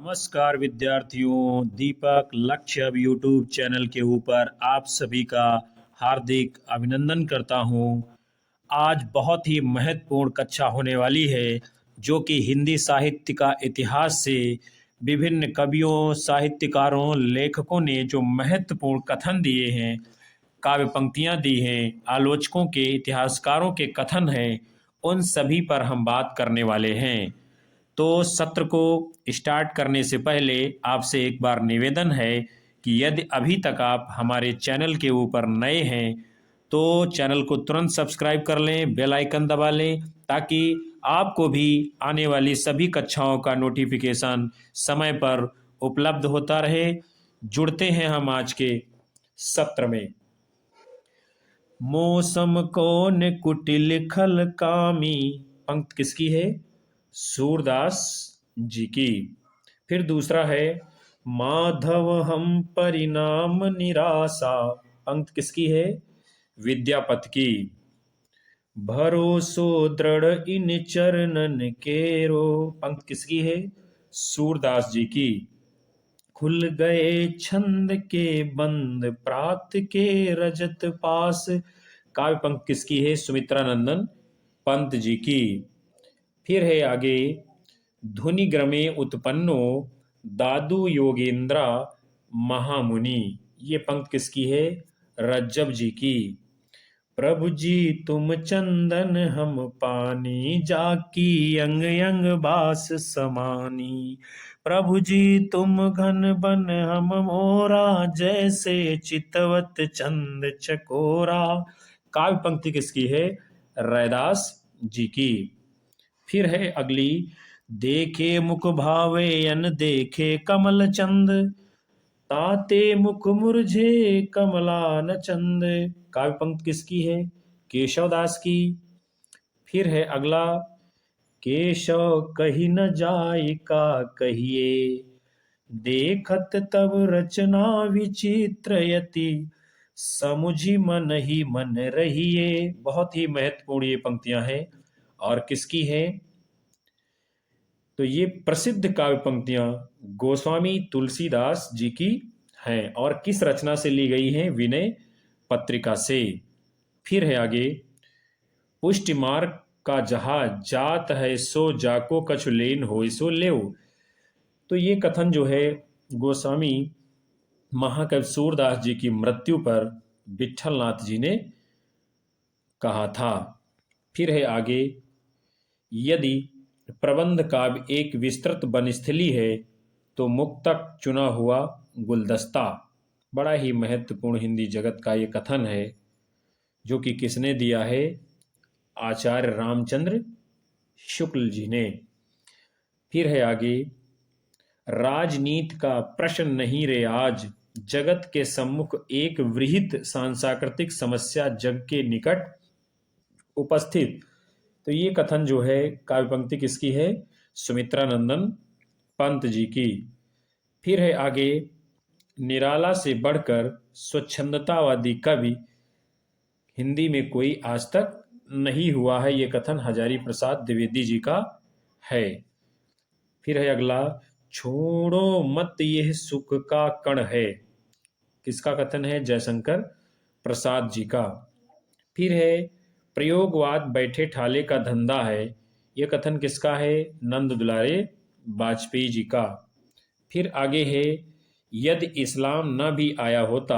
नमस्कार विद्यार्थियों, दीपक लक्ष्य यूट्यूब चैनल के ऊपर आप सभी का हार्दिक अभिनंदन करता हूं। आज बहुत ही महत्वपूर्ण कक्षा होने वाली है, जो कि हिंदी साहित्य का इतिहास से विभिन्न कवियों, साहित्यकारों, लेखकों ने जो महत्वपूर्ण कथन दिए हैं, काव्य पंक्तियां दी हैं, आलोचकों के, इतिहासकारों के कथन हैं, उन सभी पर हम बात करने वाले हैं। तो सत्र को स्टार्ट करने से पहले आपसे एक बार निवेदन है कि यदि अभी तक आप हमारे चैनल के ऊपर नए हैं तो चैनल को तुरंत सब्सक्राइब कर लें, बेल आइकन दबा लें, ताकि आपको भी आने वाली सभी कक्षाओं का नोटिफिकेशन समय पर उपलब्ध होता रहे। जुड़ते हैं हम आज के सत्र में। मौसम कौन कुटिल खल कामी, पंक्ति किसकी है? सूरदास जी की। फिर दूसरा है माधव हम परिणाम निराशा, पंक्ति किसकी है? विद्यापति की। भरोसो दृढ़ इन चरणन केरो, पंक्ति किसकी है? सूरदास जी की। खुल गए छंद के बंद प्रात के रजत पास, काव्य पंक्ति किसकी है? सुमित्रानंदन पंत जी की। फिर है आगे धुनिग्रमे उत्पन्नो दादू योगेंद्रा महामुनि, ये पंक्ति किसकी है? रज्जब जी की। प्रभु जी तुम चंदन हम पानी, जाकी अंग अंग बास समानी। प्रभु जी तुम घन बन हम मोरा, जैसे चितवत चंद चकोरा, काव्य पंक्ति किसकी है? रैदास जी की। फिर है अगली देखे मुख भावे अन देखे कमल चंद, ताते मुख मुरझे कमलान चंद, काव्य पंक्ति किसकी है? केशवदास की। फिर है अगला केशव कही न जाय का कहिए, देखत तब रचना विचित्रयति, समुझी मन ही मन रहिए, बहुत ही महत्वपूर्ण ये पंक्तियां हैं। और किसकी है? तो ये प्रसिद्ध काव्य पंक्तियां गोस्वामी तुलसीदास जी की हैं और किस रचना से ली गई हैं? विनय पत्रिका से। फिर है आगे पुष्टि मार्ग का जहाज जात है, सो जाको कछु लेन हो सो लेव, तो ये कथन जो है गोस्वामी महाकवि सूरदास जी की मृत्यु पर विठलनाथ जी ने कहा था। फिर है आगे यदि प्रबंध काव्य एक विस्तृत बनस्थली है तो मुक्तक चुना हुआ गुलदस्ता, बड़ा ही महत्वपूर्ण हिंदी जगत का ये कथन है, जो कि किसने दिया है? आचार्य रामचंद्र शुक्ल जी ने। फिर है आगे राजनीति का प्रश्न नहीं रे आज, जगत के सम्मुख एक वृहत सांस्कृतिक समस्या जग के निकट उपस्थित, तो ये कथन जो है काव्य पंक्ति किसकी है? सुमित्रानंदन पंत जी की। फिर है आगे निराला से बढ़कर स्वच्छंदतावादी कवि हिंदी में कोई आज तक नहीं हुआ है, ये कथन हजारी प्रसाद द्विवेदी जी का है। फिर है अगला छोड़ो मत यह सुख का कण है, किसका कथन है? जयशंकर प्रसाद जी का। फिर है प्रयोगवाद बैठे ठाले का धंधा है, यह कथन किसका है? नंद दुलारे वाजपेयी जी का। फिर आगे है यदि इस्लाम न भी आया होता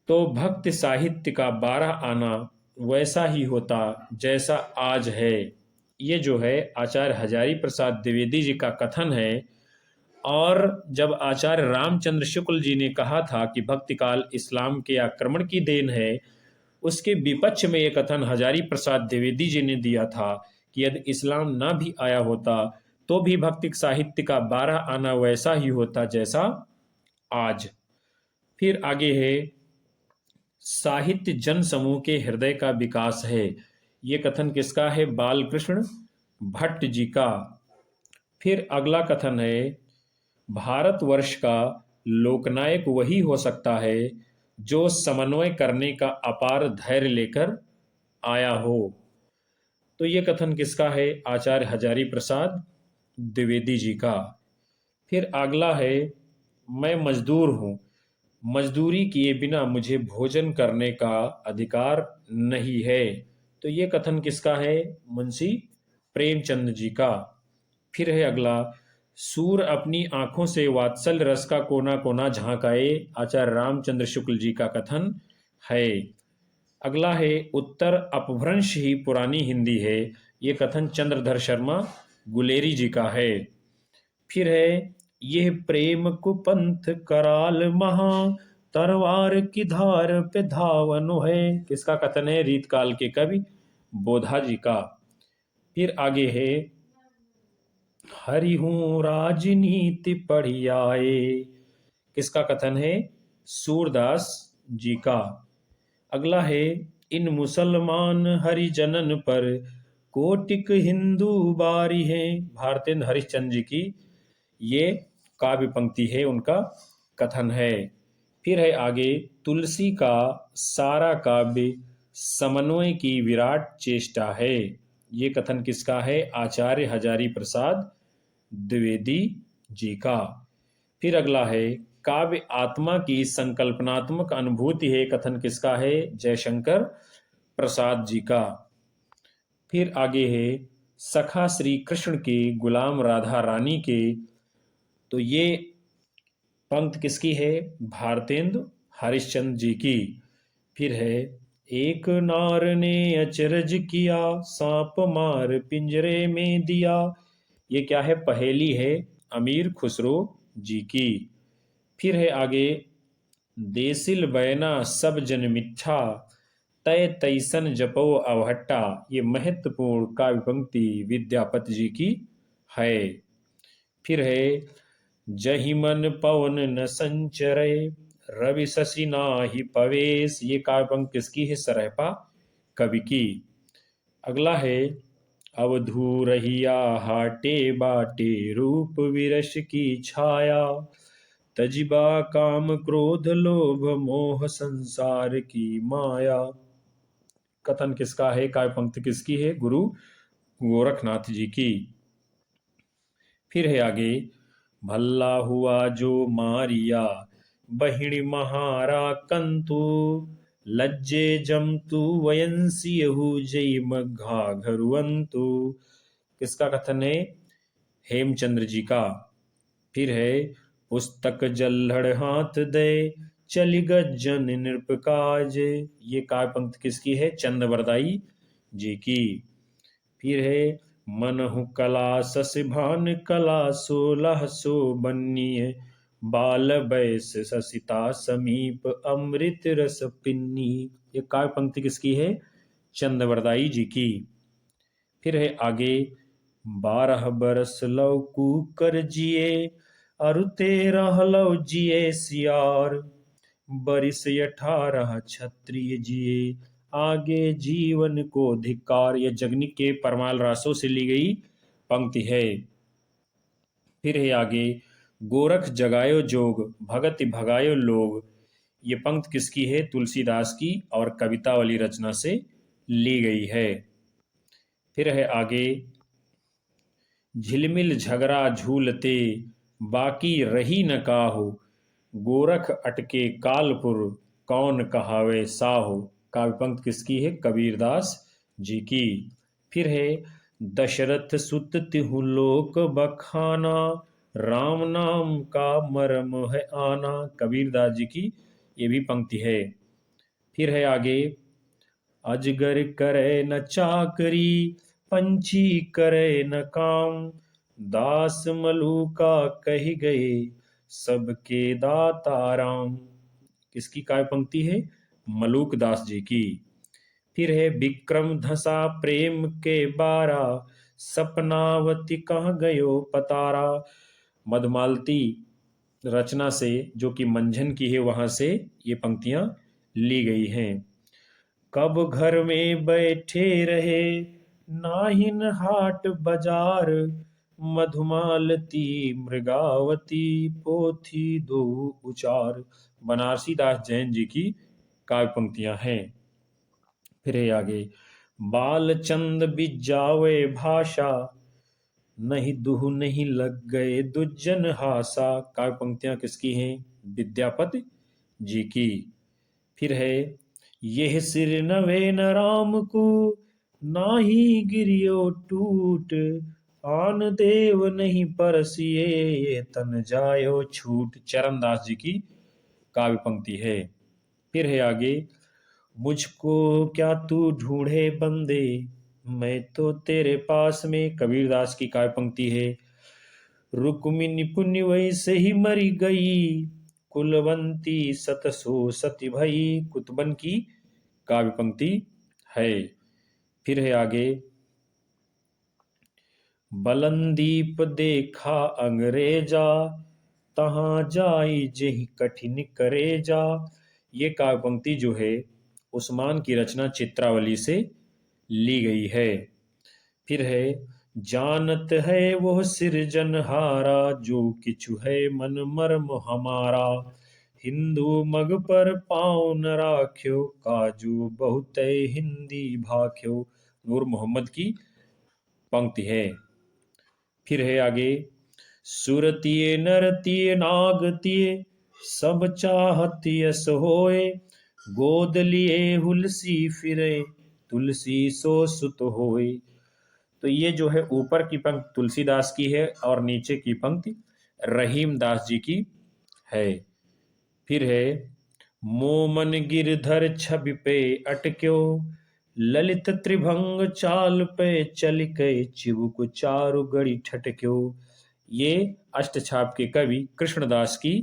तो भक्त साहित्य का 12 आना वैसा ही होता जैसा आज है, ये जो है आचार्य हजारी प्रसाद द्विवेदी जी का कथन है। और जब आचार्य रामचंद्र शुक्ल जी ने कहा था कि भक्तिकाल इस्लाम के आक्रमण की देन है, उसके विपक्ष में यह कथन हजारी प्रसाद द्विवेदी जी ने दिया था कि यदि इस्लाम ना भी आया होता तो भी भक्ति साहित्य का 12 आना वैसा ही होता जैसा आज। फिर आगे है साहित्य जन समूह के हृदय का विकास है, ये कथन किसका है? बालकृष्ण भट्ट जी का। फिर अगला कथन है भारतवर्ष का लोकनायक वही हो सकता है जो समन्वय करने का अपार धैर्य लेकर आया हो, तो ये कथन किसका है? आचार्य हजारी प्रसाद द्विवेदी जी का। फिर अगला है, मैं मजदूर हूँ, मजदूरी किए बिना मुझे भोजन करने का अधिकार नहीं है। तो ये कथन किसका है? मुंशी प्रेमचंद जी का। फिर है अगला, सूर अपनी आंखों से वात्सल्य रस का कोना कोना झांकाए, आचार्य रामचंद्र शुक्ल जी का कथन है। अगला है, उत्तर अपभ्रंश ही पुरानी हिंदी है, ये कथन चंद्रधर शर्मा गुलेरी जी का है। फिर है, यह प्रेम कुपंथ कराल महा, तरवार की धार पे धावनो है, किसका कथन है? रीतकाल के कवि बोधा जी का। फिर आगे है, हरिहूँ राजनीति पढ़ी आए, किसका कथन है? सूरदास जी का। अगला है, इन मुसलमान हरिजनन पर कोटिक हिंदू बारी है, भारतेंद्र हरिश्चंद्र जी की ये काव्य पंक्ति है, उनका कथन है। फिर है आगे, तुलसी का सारा काव्य समन्वय की विराट चेष्टा है, ये कथन किसका है? आचार्य हजारी प्रसाद द्विवेदी जी का। फिर अगला है, काव्य आत्मा की संकल्पनात्मक अनुभूति है, कथन किसका है? जयशंकर प्रसाद जी का। फिर आगे है, सखा श्री कृष्ण के गुलाम राधा रानी के, तो ये पंक्ति किसकी है? भारतेंदु हरिश्चंद्र जी की। फिर है, एक नार ने अचरज किया, सांप मार पिंजरे में दिया, ये क्या है? पहेली है, अमीर खुसरो जी की। फिर है आगे, देसिल बैना सब जन मिठा, तय तैसन जपो अवहट्टा, ये महत्वपूर्ण काव्य पंक्ति विद्यापति जी की है। फिर है, जहि मन पवन न संचरे, रवि शशि नाहि पवेश, ये काव्य पंक्ति किसकी है? सरहपा कवि की। अगला है, अवधू रहिया हाटे बाटे, रूप विरस की छाया, तजिबा काम क्रोध लोभ मोह संसार की माया, कथन किसका है? काव्य पंक्ति किसकी है? गुरु गोरखनाथ जी की। फिर है आगे, भल्ला हुआ जो मारिया, बहिणी महारा कंतु, लज्जे जमतु वयंसियहु जय मघा घरुवंतु, किसका कथन है? हेमचंद्र जी का। फिर है, पुस्तक जल्हड़ हाथ दे, चली गज्जन नृप काज, ये काव्य पंक्ति किसकी है? चंदवरदाई जी की। फिर है, मनहु कला सस भान कला, सोलह सो बन्नी, बाल बैस ससिता समीप, अमृत रस पिन्नी, ये काव्य पंक्ति किसकी है? चंदवरदाई जी की। फिर है आगे, 12 बरस लव कुकर जिए, अरु 13 लव जिए सियार, बरिस 18 क्षत्रिय जिए, आगे जीवन को धिक्कार, ये जगनी के परमाल रासों से ली गई पंक्ति है। फिर है आगे, गोरख जगायो जोग, भगति भगायो लोग, ये पंक्ति किसकी है? तुलसीदास की और कवितावली रचना से ली गई है। फिर है आगे, झिलमिल झगड़ा झूलते, बाकी रही न काहू, गोरख अटके कालपुर, कौन कहावे साहू, काव्य पंक्ति किसकी है? कबीरदास जी की। फिर है, दशरथ सुत तिहु लोक बखाना, राम नाम का मरम है आना, कबीरदास जी की ये भी पंक्ति है। फिर है आगे, अजगर करे न चाकरी, पंछी करे न काम, दास मलूका कही गए, सबके दाता राम, किसकी काव्य पंक्ति है? मलूक दास जी की। फिर है, विक्रम धसा प्रेम के बारा, सपनावती कहाँ गयो पतारा, मधुमालती रचना से, जो कि मंझन की है, वहां से ये पंक्तियां ली गई हैं। कब घर में बैठे रहे, नाहिन हाट बाजार, मधुमालती मृगावती, पोथी दो उचार, बनारसी दास जैन जी की काव्य पंक्तियां हैं। फिर है आगे, बालचंद बिजावे भाषा, नहीं दुह नहीं लग गए दुज्जन हासा। काव्य पंक्तियां किसकी हैं? विद्यापति जी की। फिर है, यह सिर नवे न राम को, नाही गिरियो टूट, आन देव नहीं परसिए, ये तन जायो छूट। चरणदास जी की काव्य पंक्ति है। फिर है आगे, मुझको क्या तू ढूंढे बंदे, मैं तो तेरे पास में। कबीरदास की काव्य पंक्ति है। रुक्मिणी पुण्य वैसे ही मरी गई, कुलवंती सतसो सती भई। कुतबन की काव्य पंक्ति है। फिर है आगे, बलंदीप देखा अंग्रेजा, तहाँ जाई जेहि कठिन करेजा। ये काव्य पंक्ति जो है उस्मान की रचना चित्रावली से ली गई है। फिर है, जानत है वो सिरजनहारा, जो किछु है मन मर्म हमारा। हिंदू मग पर पाँव न राख्यो, काजू बहुत हिंदी भाख्यो। नूर मोहम्मद की पंक्ति है। फिर है आगे, सुरतिये नरतिये नागतिये, सब चाहत यस होए, गोद लिए हुलसी फिरे, तुलसी सो सुत होए। तो ये जो है ऊपर की पंक्ति तुलसीदास की है और नीचे की पंक्ति रहीम दास जी की है। फिर है, मोमन गिरधर छवि पे अटक्यो, ललित त्रिभंग चाल पे चलिकै, चिबुक चारु गढ़ी ठटक्यो। ये अष्टछाप के कवि कृष्णदास की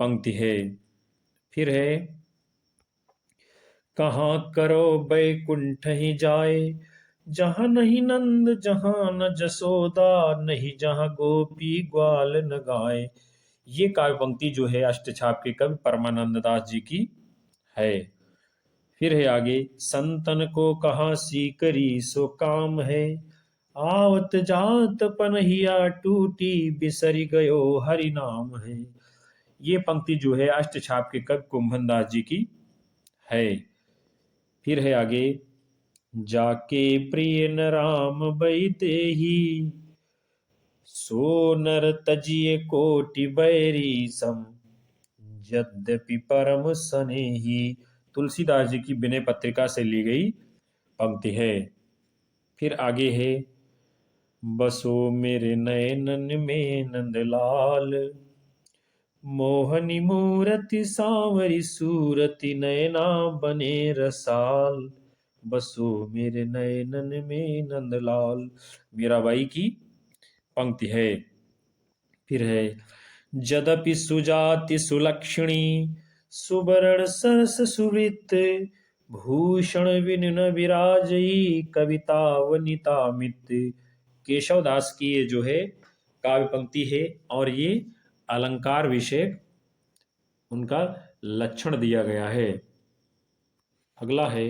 पंक्ति है। फिर है, कहाँ करो बैकुंठ ही जाए, जहाँ नहीं नंद जहाँ न जसोदा, नहीं जहाँ गोपी ग्वाल न गाए। ये काव्य पंक्ति जो है अष्टछाप के कवि परमानंद दास जी की है। फिर है आगे, संतन को कहाँ सीकरी सो काम है, आवत जात पनहिया टूटी, बिसरी गयो हरि नाम है। ये पंक्ति जो है अष्टछाप के कवि कुंभन दास जी की है। फिर है आगे, जाके प्रिय न राम बैदेही, सो नर तजिए कोटि बैरी सम, यद्यपि परम सनेही। तुलसीदास जी की विनय पत्रिका से ली गई पंक्ति है। फिर आगे है, बसो मेरे नयनन में नंदलाल, मोहनी मूरति सांवरी सूरति, नयना बने रसाल। बसो मेरे नयनन में नंदलाल, मीराबाई की पंक्ति है। फिर है, जदपि सुजाति सुलक्षणी, सुबरण सरस सुवृत, भूषण विन न विराजई, कविता वनिता मित। केशवदास की ये जो है काव्य पंक्ति है और ये अलंकार विषय उनका लक्षण दिया गया है। अगला है,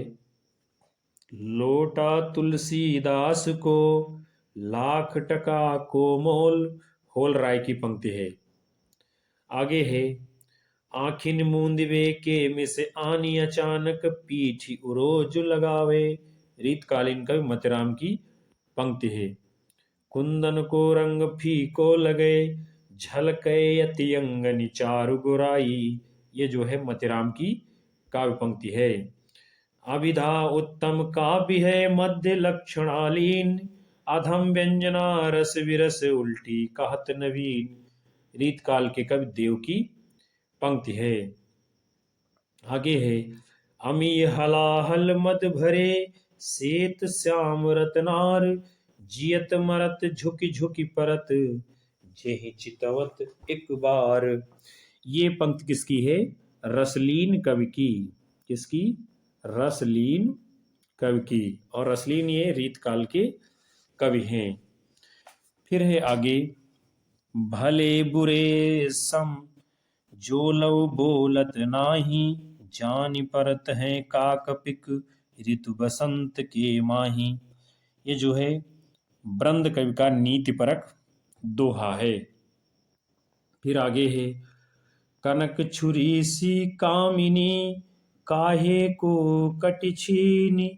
लोटा तुलसीदास को, लाख टका को मोल। होल राय की पंक्ति है। आगे है, आखिन मूंदवे के मिस आनी अचानक, पीठी उरोज लगावे। रीतकालीन कवि मतिराम की पंक्ति है। कुंदन को रंग फीको लगे, झलके यति अंगनि चारु गुराई। ये जो है मतिराम की काव्य पंक्ति है। अभिधा उत्तम काव्य है, मध्य लक्षणालीन, अधम व्यंजना रस विरस उल्टी कहत नवीन। रीतकाल के कवि देव की पंक्ति है। आगे है, अमी हलाहल मद भरे, सेत श्याम रतनार, जियत मरत झुकी झुकी परत, जेहि चितवत एक बार। ये पंक्ति किसकी है? रसलीन कवि की। किसकी? रसलीन कवि की। और रसलीन ये रीतकाल के कवि हैं। फिर है आगे, भले बुरे सम जो लव बोलत नाही, जानि परत है काकपिक, ऋतु बसंत के माही। ये जो है ब्रंद कवि का नीति परक दोहा है। फिर आगे है, कनक छुरी सी कामिनी, काहे को कटि छीनी।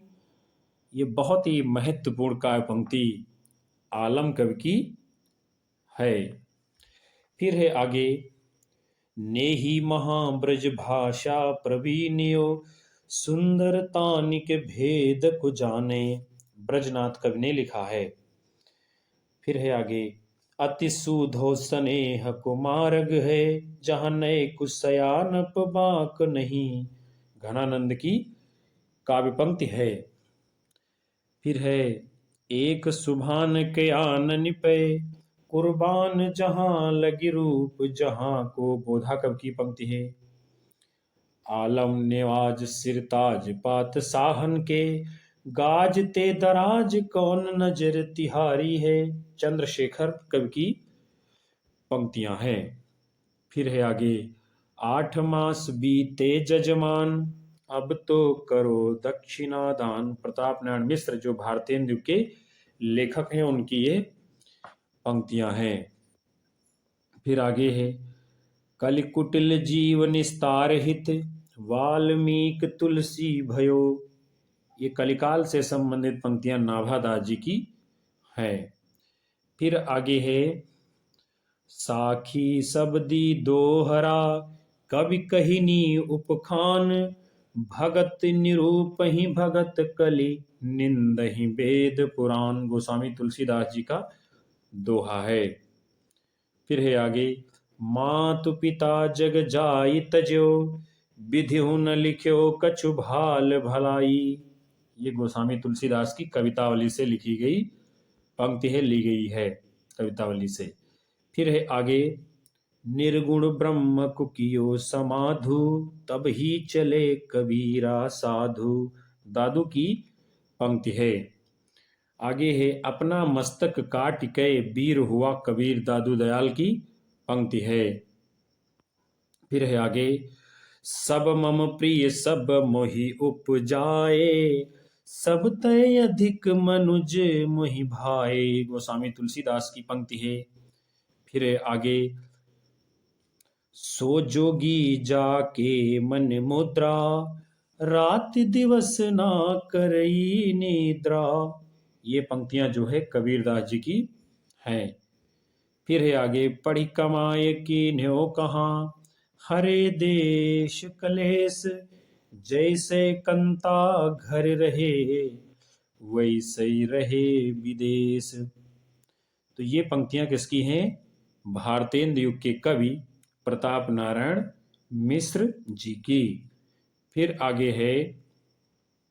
ये बहुत ही महत्वपूर्ण काव्य पंक्ति आलम कवि की है। फिर है आगे, नेहि महाब्रज भाषा प्रवीणियो सुंदर तानिक भेद को जाने। ब्रजनाथ कवि ने लिखा है। फिर है आगे, अति सुधो स्नेह को मार्ग है जहाँ नए कुशयानप बाक नहीं। घनानंद की काव्य पंक्ति है। फिर है, एक सुभान के आनन पे कुर्बान जहां लगी रूप जहां को। बोधा कवि की पंक्ति है। आलम नेवाज सिरताज पात साहन के गाजते दराज कौन नजर तिहारी है। चंद्रशेखर कवि की पंक्तियां हैं। फिर है आगे, 8 मास बीते जजमान अब तो करो दक्षिणा दान। प्रताप नारायण मिश्र जो भारतेंदु के लेखक हैं उनकी ये पंक्तियां हैं। फिर आगे है, कलिकुटिल जीव निस्तार हित वाल्मीकि तुलसी भयो। ये कलिकाल से संबंधित पंक्तियां नाभादास जी की है। फिर आगे है, साखी सबदी दोहरा कवि कहिनी उपखान भगत निरूपहि भगत कलि निंदहि वेद पुराण। गोस्वामी तुलसीदास जी का दोहा है। फिर है आगे, मातु पिता जग जाई तज्यो विधिहु न लिख्यो कछु भाल भलाई। ये गोस्वामी तुलसीदास की कवितावली से लिखी गई पंक्ति है, ली गई है कवितावली से। फिर है आगे, निर्गुण ब्रह्म को कियो समाधु तब ही चले कबीरा साधु। दादू की पंक्ति है। आगे है, अपना मस्तक काट के वीर हुआ कबीर। दादू दयाल की पंक्ति है। फिर है आगे, सब मम प्रिय सब मोहि उपजाए सब तय अधिक मनुज मोहि भाए। गोस्वामी तुलसीदास की पंक्ति है। फिर है आगे, सो जोगी जाके मन मुद्रा रात दिवस ना करई निद्रा। ये पंक्तियां जो है कबीरदास जी की हैं। फिर है आगे, पढ़ी कमाए की न्यो कहाँ हरे देश कलेश जैसे कंता घर रहे वैसे ही रहे विदेश। तो ये पंक्तियां किसकी हैं? भारतेंदु युग के कवि प्रताप नारायण मिश्र जी की। फिर आगे है,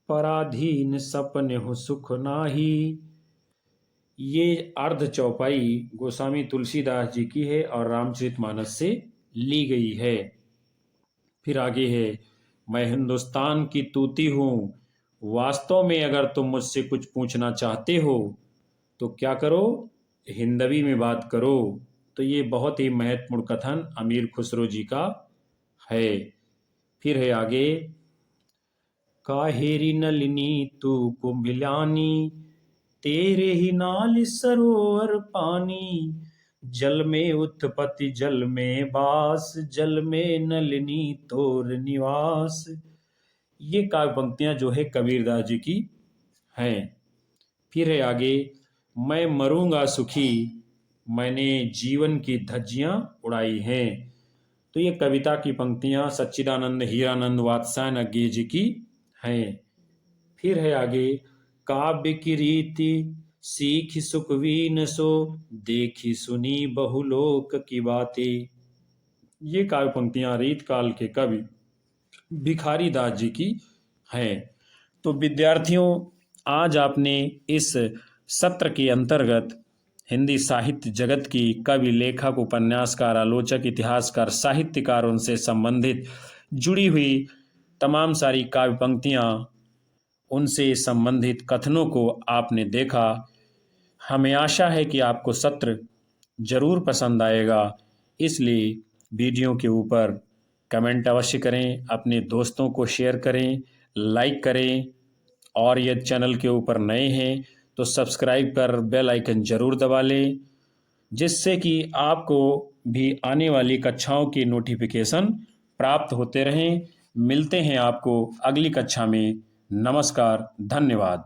पराधीन सपने हो सुख नाही। ये अर्ध चौपाई गोस्वामी तुलसीदास जी की है और रामचरितमानस से ली गई है। फिर आगे है, मैं हिंदुस्तान की तूती हूँ वास्तव में अगर तुम मुझसे कुछ पूछना चाहते हो तो क्या करो, हिंदवी में बात करो। तो ये बहुत ही महत्वपूर्ण कथन अमीर खुसरो जी का है। फिर है आगे, काहेरी नलिनी तू को मिलानी तेरे ही नाल सरोवर पानी जल में उत्पत्ति जल में बास जल में नलिनी तोर निवास। ये काव्य पंक्तियां जो है कबीरदास जी की हैं। फिर है आगे, मैं मरूंगा सुखी मैंने जीवन की धज्जियां उड़ाई हैं। तो ये कविता की पंक्तियां सच्चिदानंद हीरानंद वात्स्यायन जी की हैं। फिर है आगे, काव्य की रीति सीखी सुखवीन सो देखी सुनी बहुलोक की बातें। ये काव्य पंक्तियां रीत काल के कवि भिखारी दास जी की हैं। तो विद्यार्थियों, आज आपने इस सत्र के अंतर्गत हिंदी साहित्य जगत की कवि, लेखक, उपन्यासकार, आलोचक, इतिहासकार, साहित्यकार, उनसे संबंधित जुड़ी हुई तमाम सारी काव्य पंक्तियां, उनसे संबंधित कथनों को आपने देखा। हमें आशा है कि आपको सत्र जरूर पसंद आएगा। इसलिए वीडियो के ऊपर कमेंट अवश्य करें, अपने दोस्तों को शेयर करें, लाइक करें और यदि चैनल के ऊपर नए हैं तो सब्सक्राइब कर बेल आइकन जरूर दबा लें, जिससे कि आपको भी आने वाली कक्षाओं की नोटिफिकेशन प्राप्त होते रहें। मिलते हैं आपको अगली कक्षा में। नमस्कार, धन्यवाद।